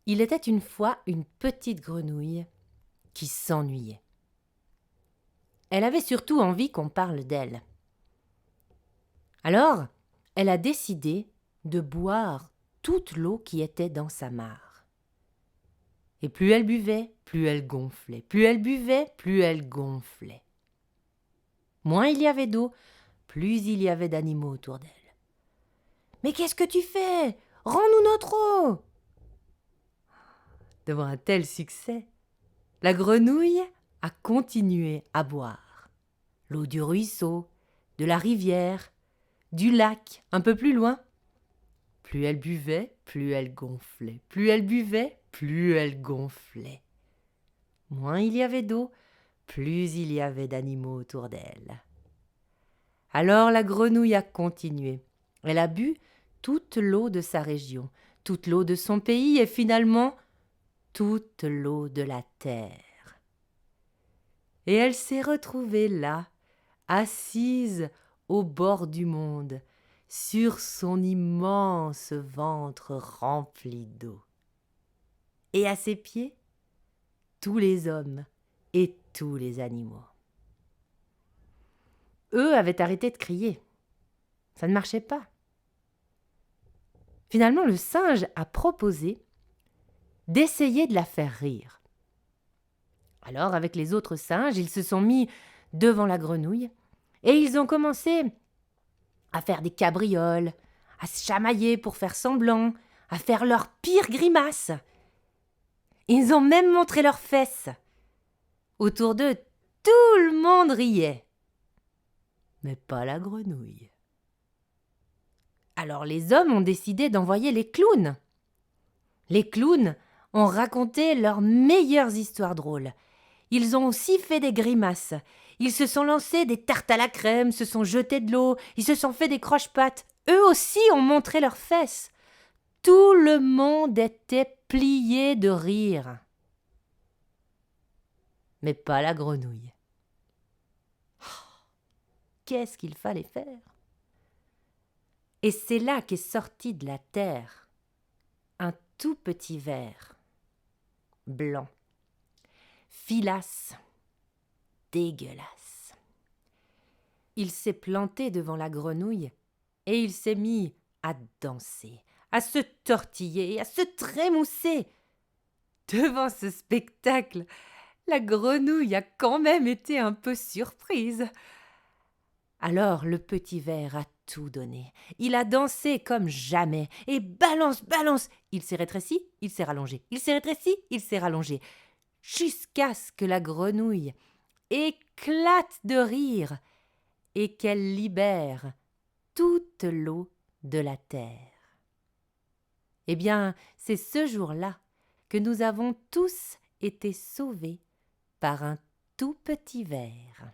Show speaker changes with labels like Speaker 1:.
Speaker 1: Il était une fois une petite grenouille qui s'ennuyait. Elle avait surtout envie qu'on parle d'elle. Alors, elle a décidé de boire toute l'eau qui était dans sa mare. Et plus elle buvait, plus elle gonflait. Plus elle buvait, plus elle gonflait. Moins il y avait d'eau, plus il y avait d'animaux autour d'elle. « Mais qu'est-ce que tu fais? Rends-nous notre eau !» Devant un tel succès, la grenouille a continué à boire. L'eau du ruisseau, de la rivière, du lac, un peu plus loin. Plus elle buvait, plus elle gonflait. Plus elle buvait, plus elle gonflait. Moins il y avait d'eau, plus il y avait d'animaux autour d'elle. Alors la grenouille a continué. Elle a bu toute l'eau de sa région, toute l'eau de son pays et finalement toute l'eau de la terre. Et elle s'est retrouvée là, assise au bord du monde, sur son immense ventre rempli d'eau. Et à ses pieds, tous les hommes et tous les animaux. Eux avaient arrêté de crier. Ça ne marchait pas. Finalement, le singe a proposé d'essayer de la faire rire. Alors, avec les autres singes, ils se sont mis devant la grenouille et ils ont commencé à faire des cabrioles, à se chamailler pour faire semblant, à faire leurs pires grimaces. Ils ont même montré leurs fesses. Autour d'eux, tout le monde riait. Mais pas la grenouille. Alors les hommes ont décidé d'envoyer les clowns. Les clowns ont raconté leurs meilleures histoires drôles. Ils ont aussi fait des grimaces. Ils se sont lancés des tartes à la crème, se sont jetés de l'eau, ils se sont fait des croche-pattes. Eux aussi ont montré leurs fesses. Tout le monde était plié de rire. Mais pas la grenouille. Qu'est-ce qu'il fallait faire? Et c'est là qu'est sorti de la terre un tout petit ver, blanc, filasse, dégueulasse. Il s'est planté devant la grenouille et il s'est mis à danser, à se tortiller, à se trémousser. Devant ce spectacle, la grenouille a quand même été un peu surprise. Alors le petit ver a tout donné. Il a dansé comme jamais. Et balance, balance. Il s'est rétréci, il s'est rallongé. Il s'est rétréci, il s'est rallongé. Jusqu'à ce que la grenouille éclate de rire et qu'elle libère toute l'eau de la terre. Eh bien, c'est ce jour-là que nous avons tous été sauvés par un tout petit ver.